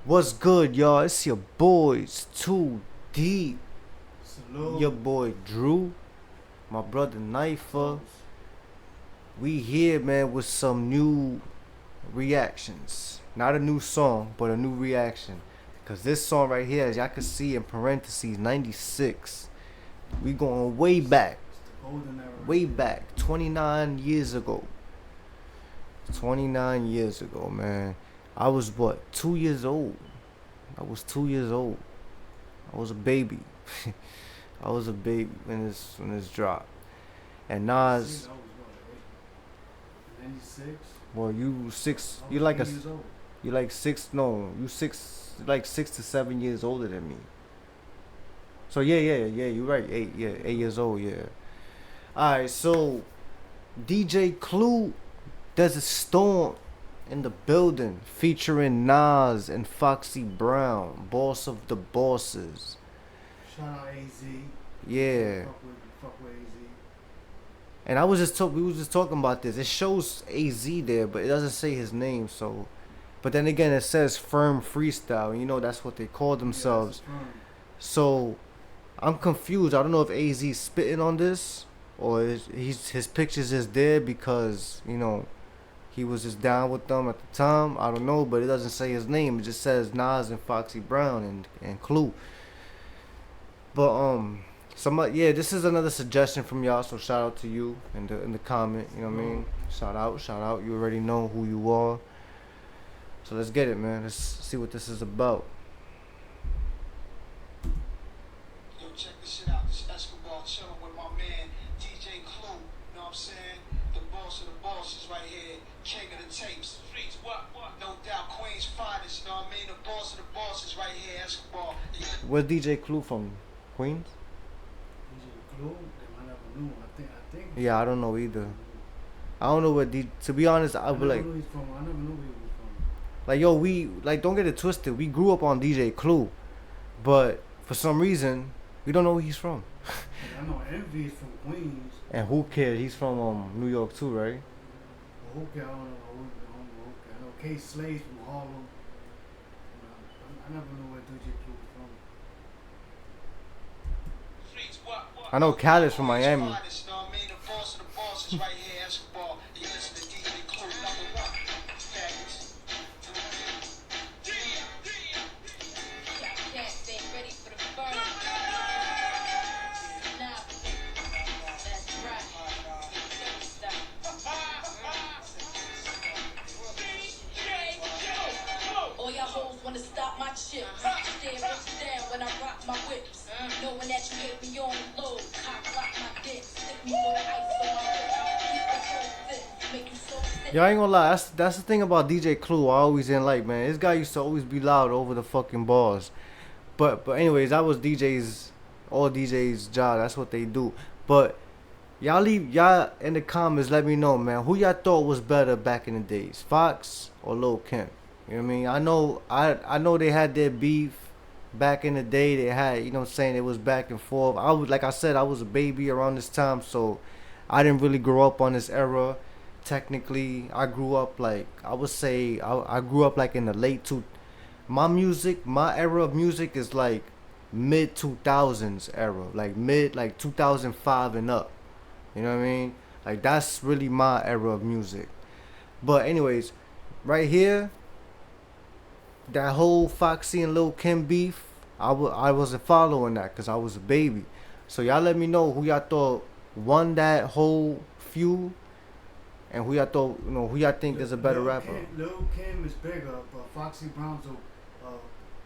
What's good, y'all? It's your boys, Too Deep. Salute. Your boy Drew, my brother Knifer. Toast. We here, man, with some new reactions. Not a new song, but a new reaction. Cause this song right here, as y'all can see in parentheses, 96. We going way back, It's the golden era way right there. back, 29 years ago. 29 years ago, man. I was what, 2 years old? I was 2 years old. I was a baby. I was a baby when this dropped. And See, Nas, that was what, 96? well, you six, I you was like 8 years old. you like six, no, you six, like 6 to 7 years older than me. So yeah, you're right, 8 years old, yeah. All right, so DJ Clue, there's a storm in the building featuring Nas and Foxy Brown, boss of the bosses. Shout out AZ. Yeah. Fuck with AZ. And we was just talking about this. It shows AZ there, but it doesn't say his name. So, but then again, it says Firm Freestyle. And you know that's what they call themselves. Yeah, So I'm confused. I don't know if AZ's spitting on this or his pictures is there because he was just down with them at the time. I don't know, but it doesn't say his name. It just says Nas and Foxy Brown and Clue. But yeah, this is another suggestion from y'all. So shout out to you in the comment. You know what I mean? Shout out. You already know who you are. So let's get it, man. Let's see what this is about. Yo, check this shit out. This Escobar chilling with my man DJ Clue. Know what I'm saying? The boss of the bosses right here. King of the tapes. Freeze, what? No doubt, Queen's finest. Know what I mean? The boss of the bosses right here, Escobar. Where's DJ Clue from? Queens? DJ Clue, I never knew. I think. Yeah, I don't know either. I don't know what to be honest, I I would never like knew he's from. I never knew he was from. like yo, we like don't get it twisted. We grew up on DJ Clue, but for some reason we don't know where he's from. I know Envy is from Queens. And who cares? He's from New York too, right? But okay, I don't know. I know K Slade's from Harlem. I never knew where DJ Clue was from. Freeze, what? I know Khaled's from Miami. Queen's finest. Know what I mean? The boss of the bosses right here, Escobar. You listen to DJ Clue, number one. Faggots. All y'all hoes wanna stop my chip. Stare bitches down when I rock my whips. Knowing that you hate me on the low. Cock lock my dick. Stick me for the ice on my wrist. Keep it so thick. Make you so sick. Yo, I ain't gonna lie. That's the thing about DJ Clue. I always didn't like, man. This guy used to always be loud over the fucking bars. But anyways, that was all DJs' job. That's what they do. But y'all in the comments. Let me know, man. Who y'all thought was better back in the days, Fox or Lil Kim? You know what I mean? I know they had their beef back in the day. They had, you know what I'm saying, it was back and forth. I was, like I said, I was a baby around this time, so I didn't really grow up on this era. Technically, I grew up like, I would say I grew up like in the late two. My era of music is like mid 2000s era, like 2005 and up. You know what I mean? Like that's really my era of music. But anyways, right here, that whole Foxy and Lil Kim beef, I wasn't following that because I was a baby. So y'all let me know who y'all thought won that whole feud, and who y'all think is a better rapper. Lil Kim is bigger, but Foxy Brown's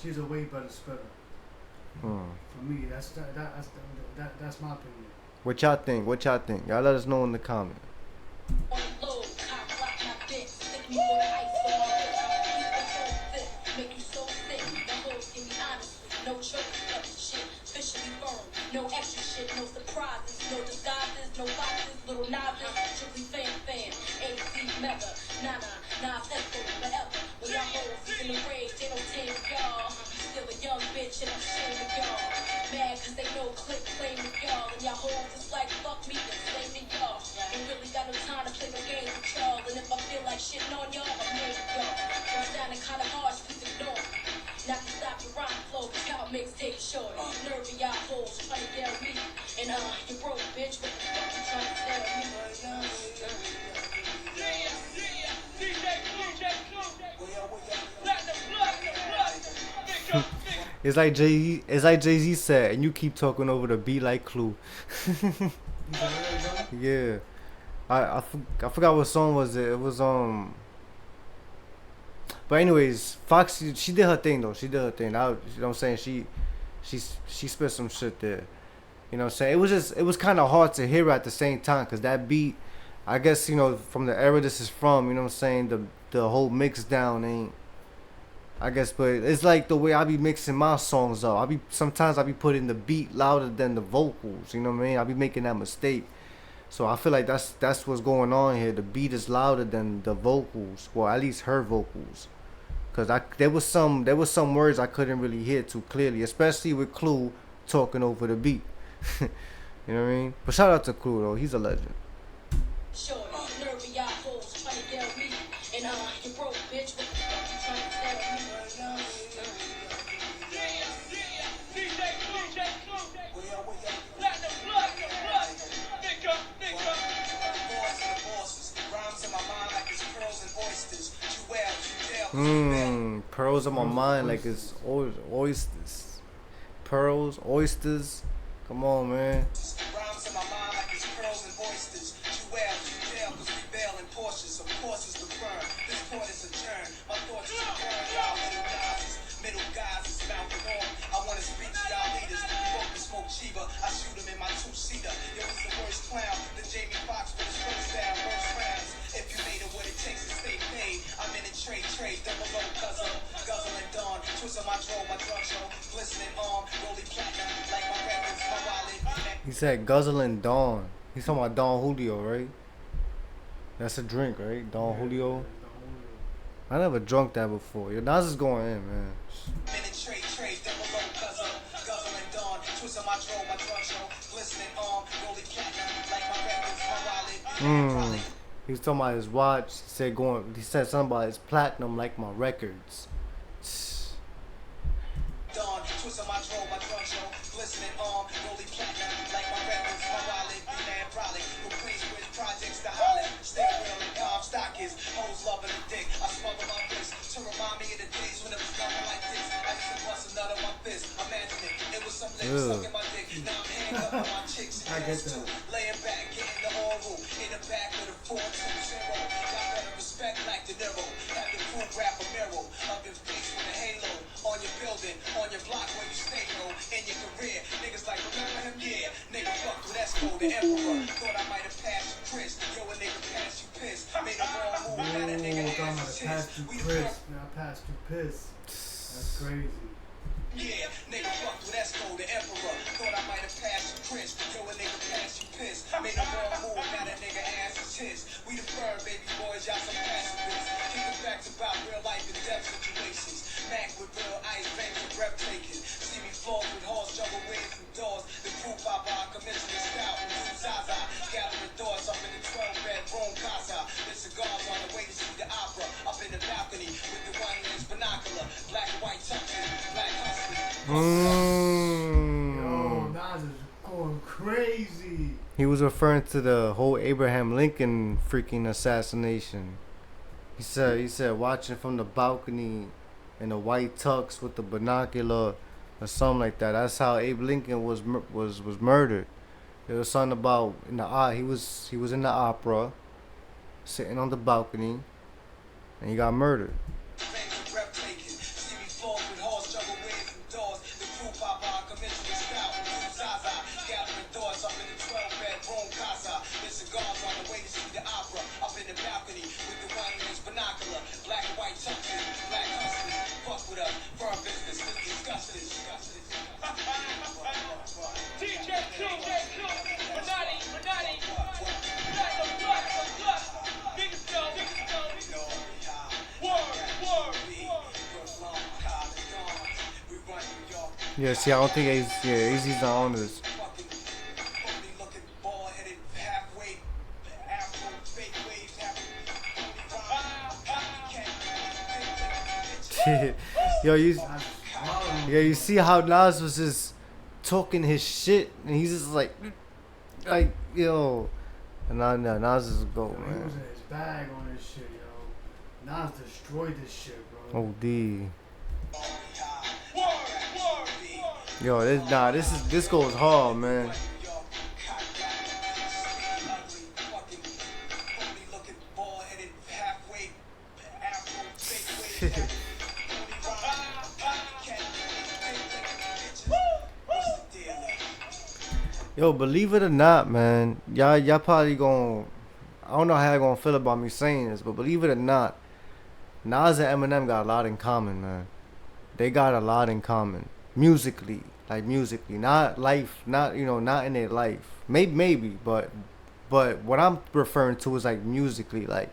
she's a way better spitter. For me, that's my opinion. What y'all think? Y'all let us know in the comment. On the low. Cock lock my dick. Stick me for the ice on my wrist. Keep it so thick. Make you so sick. The hoes give me honestly. No choking up shit. Officially firm. No extra shit. No surprises. No disguises. No boxes. Little novice. Strictly fan. AC mega. Nah, echo. Whatever. When y'all hoes is in the rage, they don't tame y'all. Still a young bitch and I'm ashamed of y'all. Mad cause they know click claim with y'all. And y'all hoes is like fuck me and slay me y'all. Ain't really got no time to play no games with y'all. And if I feel like shitting on y'all, I'm made with y'all. Don't sounding kinda harsh, please ignore. mixtape short. Nervy y'all hoes trying to yell me. And you broke, bitch. What the fuck you trying to tell me? It's like Jay-Z said, and you keep talking over the beat like Clue. Yeah. I forgot what song was it. It was But anyways, Foxy, she did her thing though. She did her thing. You know what I'm saying? She spit some shit there. You know what I'm saying? It was kind of hard to hear at the same time, cause that beat, I guess, you know, from the era this is from, you know what I'm saying, the whole mix down ain't, I guess, but it's like the way I be mixing my songs up. Sometimes I be putting the beat louder than the vocals, you know what I mean? I be making that mistake. So I feel like that's what's going on here. The beat is louder than the vocals, well, at least her vocals. Cause there was some words I couldn't really hear too clearly, especially with Clue talking over the beat. You know what I mean? But shout out to Clue though, he's a legend. Sure, nervy y'all hoes trying to yell me. And you broke, bitch. What the fuck you trying to tell me? Pearls on my mind like it's oysters. Pearls, oysters. Come on, man. Rhymes in my mind like it's pearls and oysters. Jewels, you tell, cause we bail in Porsches. Of course it's the firm. This point is adjourned. My thoughts is adjourned. Y'all middle guys is mounted on. I wanna speak to y'all leaders. You both can smoke Chiba. I shoot him in my two-seater. Yo, it's the worst clown. The Jamie Foxx with his first down, first rounds. If you made it what it takes to stay paid, I'm in a trade, double low cousin. Guzzling dawn, twist on my draw, my drug show. Glistening arm, rolling platinum, like my records, my wallet. He said guzzling Dawn. He's talking about Don Julio, right? That's a drink, right? Don Julio. I never drunk that before. Your Nas is going in, man. He was talking about his watch. He said something about his platinum like my records. Dawn, twist on my draw, my drug show, glistening arm, rolling platinum, like my records, my wallet, man, brolic, who plays with projects to Holland, stay real and calm stock is, hoes loving the dick, I smuggle my wrist, to remind me of the days when it was nothing like this, I used to bust a nut on my fist, imagine it was some lips stuck in my dick, now I'm handcuffed on my chicks, I get that. laying back, getting the oral, in the back with a 4-2-0, got better respect like De Niro, have the cool rap a mirror, up in face with a halo, on your building, on your block where you stay, bro, in your career. Niggas like, remember him? Yeah. Nigga fucked with Esco, the emperor. Thought I might have passed you, Chris. Yo, a nigga passed you, piss. Made a wrong move, now that nigga ass is his. We the Now I passed you piss. That's crazy. Yeah, nigga fucked with Esco, the emperor. Thought I might have passed you, Chris. Yo, a nigga passed you, piss. Made a wrong move, now that nigga ass is his. We the firm, baby boys, y'all some pacifists. Kicking facts about real life and death situations. Mac with real ice, bangs with breathtaking. See me fall with horse, juggle waves from doors. The crew pop out, commencing the scout and do Zaza. Gathering doors up in the 12-bedroom casa. The cigars on the way to see the opera. Up in the balcony with the one-lens binocular. Black and white tuxes, black hustlers. Yo, Nas is going crazy. He was referring to the whole Abraham Lincoln freaking assassination. He said watching from the balcony in a white tux with the binocular or something like that. That's how Abe Lincoln was murdered. There was something about in the he was in the opera, sitting on the balcony, and he got murdered. Yeah, see, I don't think AZ's not on this. Yo, you. Jones. Yeah, you see how Nas was just talking his shit, and he's just like, yo. And Nas is a goat, Yo, he man. was in his bag on this shit, yo. Nas destroyed this shit, bro. OD. Yo, this goes hard, man. Yo, believe it or not, man, y'all probably gon' I don't know how y'all gonna feel about me saying this, but believe it or not, Nas and Eminem got a lot in common, man. They got a lot in common, musically, not life, not not in their life. Maybe, but what I'm referring to is like musically, like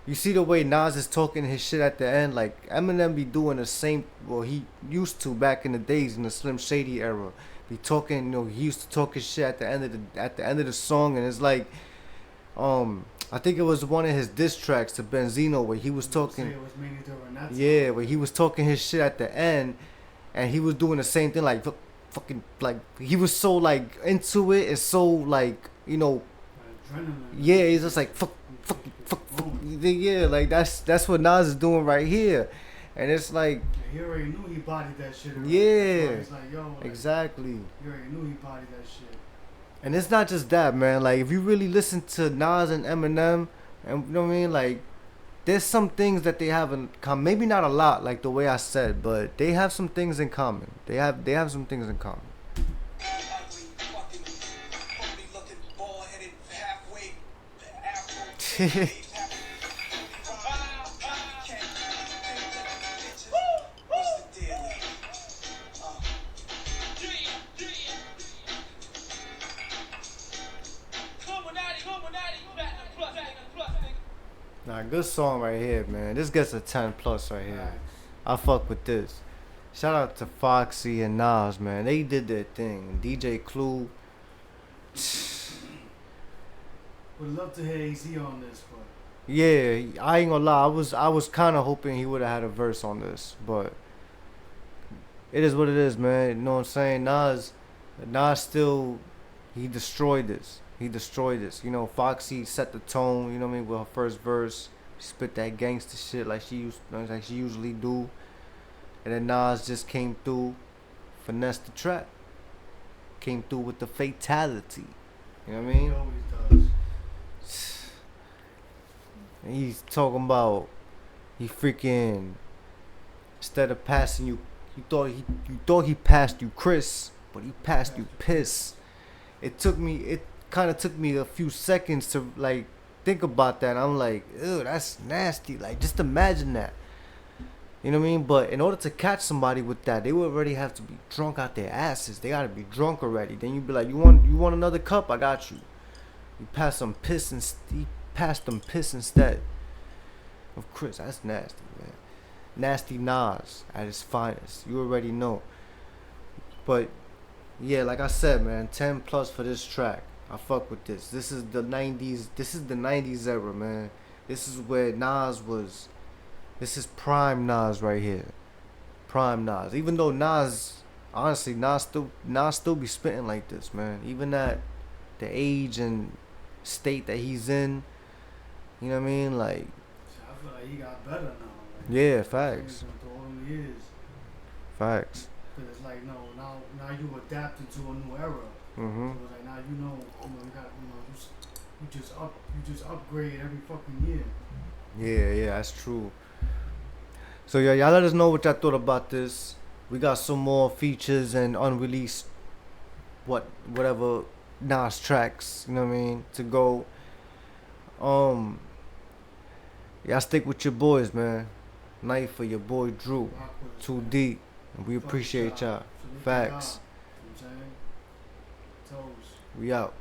you see the way Nas is talking his shit at the end, like Eminem be doing the same. Well, he used to back in the days in the Slim Shady era. Be talking, he used to talk his shit at the end of the song, and it's like, I think it was one of his diss tracks to Benzino where he was talking. It was mainly during that time. Yeah, where he was talking his shit at the end, and he was doing the same thing, like fucking, like he was so like into it, and so like Adrenaline. yeah, he's just like fuck. Yeah, like that's what Nas is doing right here, and it's like, Yeah, he already knew he bodied that shit. Already. Yeah. It's like, yo, like, exactly. he already knew he bodied that shit. And it's not just that, man. Like, if you really listen to Nas and Eminem, and you know what I mean, like, there's some things that they have in common. Maybe not a lot, like the way I said, but they have some things in common. They have some things in common. Nah, good song right here, man. This gets a 10 plus right here. I fuck with this. Shout out to Foxy and Nas, man. They did their thing. DJ Clue. Would love to hear AZ on this, but Yeah, I ain't gonna lie. I was kind of hoping he would have had a verse on this, but it is what it is, man. You know what I'm saying? Nas still, he destroyed this. Foxy set the tone. You know what I mean? With her first verse, she spit that gangster shit like she usually do, and then Nas just came through, finessed the track, came through with the fatality. You know what I he mean? always does. And he's talking about he freaking, instead of passing you, you thought he passed you Chris, but he passed you piss. It kind of took me a few seconds to like think about that. I'm like, ew, that's nasty. Like, just imagine that. You know what I mean? But in order to catch somebody with that, they would already have to be drunk out their asses. They gotta be drunk already. Then you'd be like, you want another cup? I got you. You pass some piss and he passed them piss instead of Chris. That's nasty, man. Nasty Nas at his finest. You already know. But yeah, like I said, man, 10 plus for this track. I fuck with this. This is the 90s. This is the 90s era, man. This is where Nas was. This is prime Nas right here. Prime Nas. Even though Nas, honestly, Nas still be spitting like this, man. Even at the age and state that he's in. You know what I mean? Like, I feel like he got better now. Like, yeah, facts. Through all them years. Facts. Because it's like, no, now you adapted to a new era. Mhm. So it's like now you got you just upgrade every fucking year. Yeah, that's true. So yeah, y'all let us know what y'all thought about this. We got some more features and unreleased whatever Nas tracks, you know what I mean, to go. Y'all stick with your boys, man. Night for your boy Drew. Rock with us, Too man. deep. And we Fuck appreciate y'all. y'all. Salute to Facts. y'all. You know what I'm saying? Toes. We out.